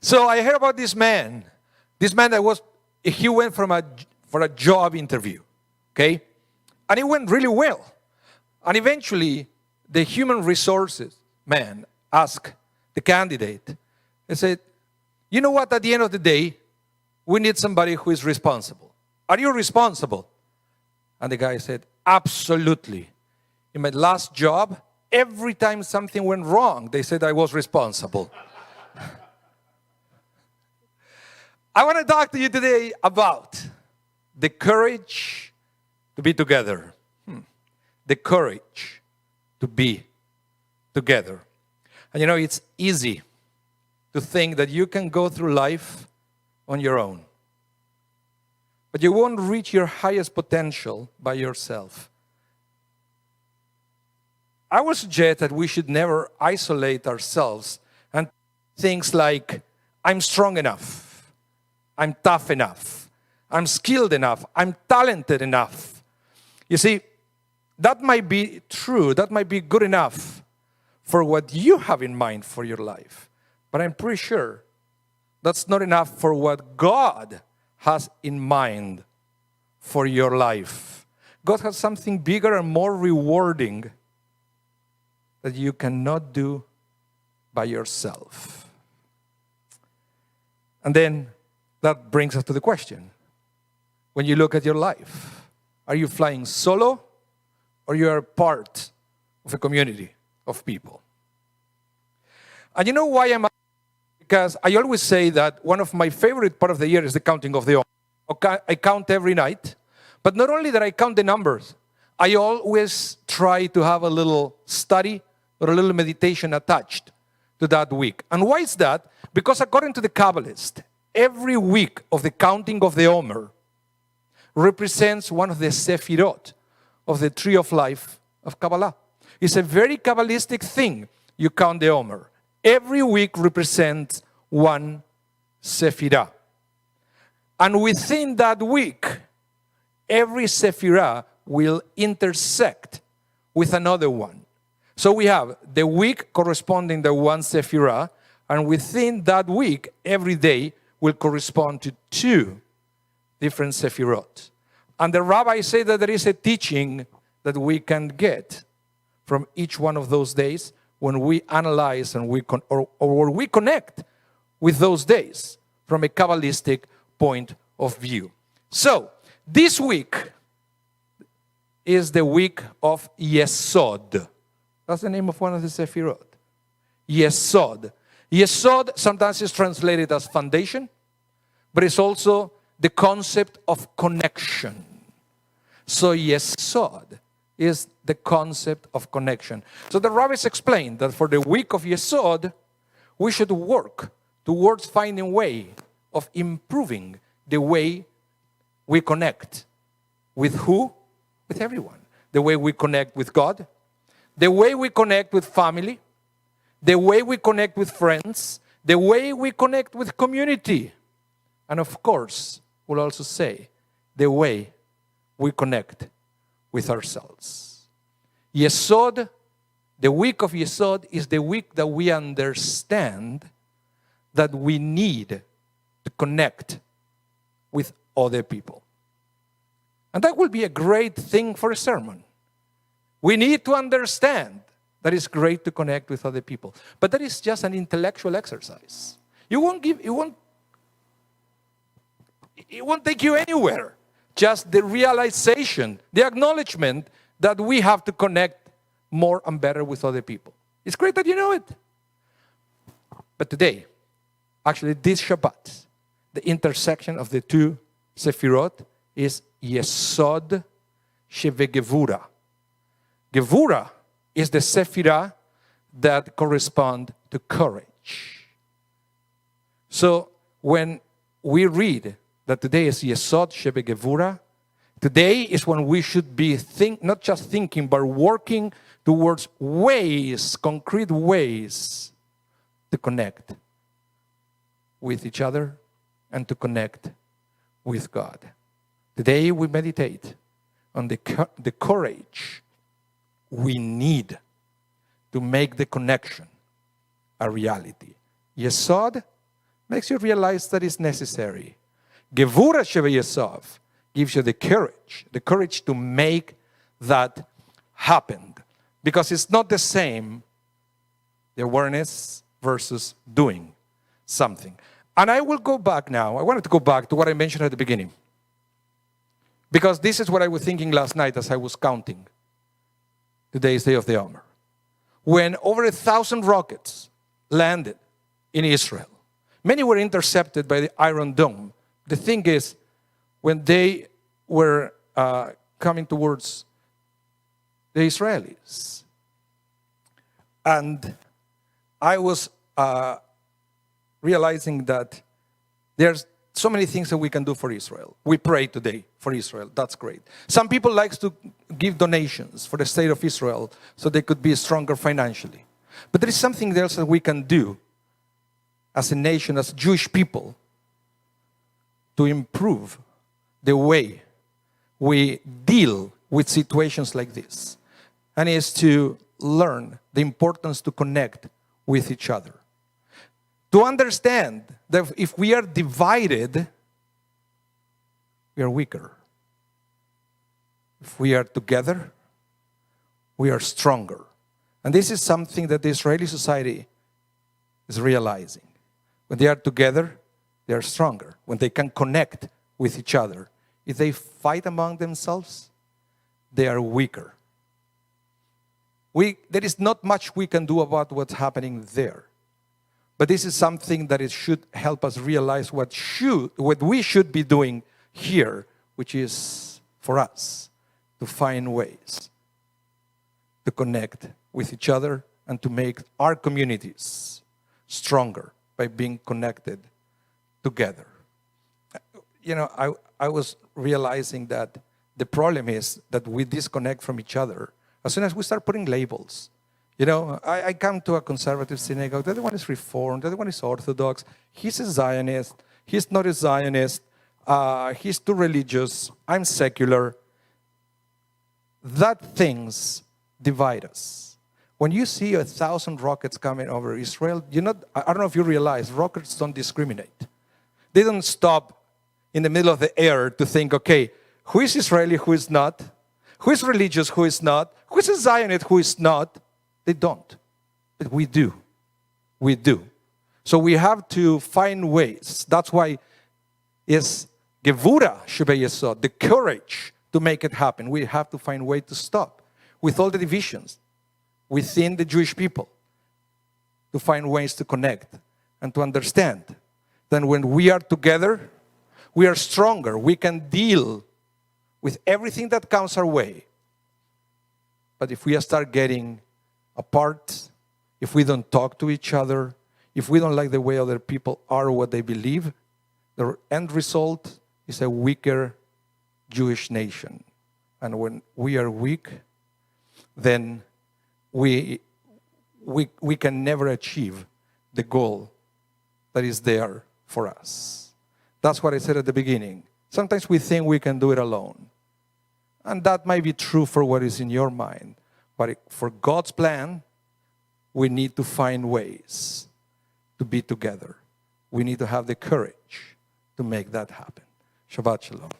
So I heard about this man. This man he went for a job interview, okay? And it went really well. And eventually, the human resources man asked the candidate, he said, you know what, at the end of the day, we need somebody who is responsible. Are you responsible? And the guy said, absolutely. In my last job, every time something went wrong, they said I was responsible. I want to talk to you today about the courage to be together. The courage to be together. And you know, it's easy to think that you can go through life on your own. But you won't reach your highest potential by yourself. I would suggest that we should never isolate ourselves and things like, I'm strong enough. I'm tough enough. I'm skilled enough. I'm talented enough. You see, that might be true. That might be good enough for what you have in mind for your life. But I'm pretty sure that's not enough for what God has in mind for your life. God has something bigger and more rewarding that you cannot do by yourself. And then that brings us to the question. When you look at your life, are you flying solo or you are part of a community of people? And you know why I'm asking? Because I always say that one of my favorite part of the year is the counting of the Omer. Okay, I count every night. But not only that I count the numbers, I always try to have a little study or a little meditation attached to that week. And why is that? Because according to the Kabbalist, every week of the counting of the Omer represents one of the Sefirot of the tree of life of Kabbalah. It's a very Kabbalistic thing. You count the Omer. Every week represents one Sephirah. And within that week, every Sephirah will intersect with another one. So we have the week corresponding to one Sephirah, and within that week, every day will correspond to two different Sephirot. And the rabbis say that there is a teaching that we can get from each one of those days when we analyze and we connect with those days from a Kabbalistic point of view. So, this week is the week of Yesod. That's the name of one of the Sefirot. Yesod. Yesod sometimes is translated as foundation, but it's also the concept of connection. So Yesod is the concept of connection. So the rabbis explained that for the week of Yesod, we should work towards finding a way of improving the way we connect. With who? With everyone. The way we connect with God, the way we connect with family, the way we connect with friends, the way we connect with community. And of course, we'll also say, the way we connect with ourselves. Yesod, the week of Yesod, is the week that we understand that we need to connect with other people. And that will be a great thing for a sermon. We need to understand that it's great to connect with other people. But that is just an intellectual exercise. It won't take you anywhere. Just the realization, the acknowledgement that we have to connect more and better with other people. It's great that you know it. But today, actually this Shabbat, the intersection of the two Sefirot is Yesod Shevegevura. Gevura is the Sephirah that correspond to courage. So when we read that today is Yesod Shevegevura, today is when we should be not just thinking, but working towards ways, concrete ways to connect with each other and to connect with God. Today we meditate on the courage we need to make the connection a reality. Yesod, makes you realize that it's necessary. Gevura Shebeyesov gives you the courage to make that happen. Because it's not the same, the awareness versus doing something. And I will go back now. I wanted to go back to what I mentioned at the beginning. Because this is what I was thinking last night as I was counting today's Day of the Omer. When over 1,000 rockets landed in Israel, many were intercepted by the Iron Dome. The thing is, when they were coming towards the Israelis, and I was realizing that there's so many things that we can do for Israel. We pray today for Israel. That's great. Some people like to give donations for the state of Israel so they could be stronger financially. But there is something else that we can do as a nation, as Jewish people, to improve the way we deal with situations like this. And is to learn the importance to connect with each other. To understand that if we are divided, we are weaker. If we are together, we are stronger. And this is something that the Israeli society is realizing. When they are together, they are stronger. When they can connect with each other. If they fight among themselves, they are weaker. There is not much we can do about what's happening there. But this is something that it should help us realize what we should be doing here, which is for us to find ways to connect with each other and to make our communities stronger by being connected together. You know, I was realizing that the problem is that we disconnect from each other as soon as we start putting labels. You know, I come to a conservative synagogue. The other one is Reformed. The other one is Orthodox. He's a Zionist. He's not a Zionist. He's too religious. I'm secular. That things divide us. When you see 1,000 rockets coming over Israel, I don't know if you realize, rockets don't discriminate. They don't stop in the middle of the air to think, okay, who is Israeli, who is not? Who is religious, who is not? Who is a Zionist, who is not? They don't. But we do. We do. So we have to find ways. That's why it's Gevura Shebeyesod, the courage to make it happen. We have to find a way to stop with all the divisions within the Jewish people, to find ways to connect and to understand that when we are together, we are stronger. We can deal with everything that comes our way. But if we start getting apart, if we don't talk to each other, if we don't like the way other people are or what they believe, the end result is a weaker Jewish nation. And when we are weak, then we can never achieve the goal that is there for us. That's what I said at the beginning. Sometimes we think we can do it alone. And that might be true for what is in your mind. But for God's plan, we need to find ways to be together. We need to have the courage to make that happen. Shabbat Shalom.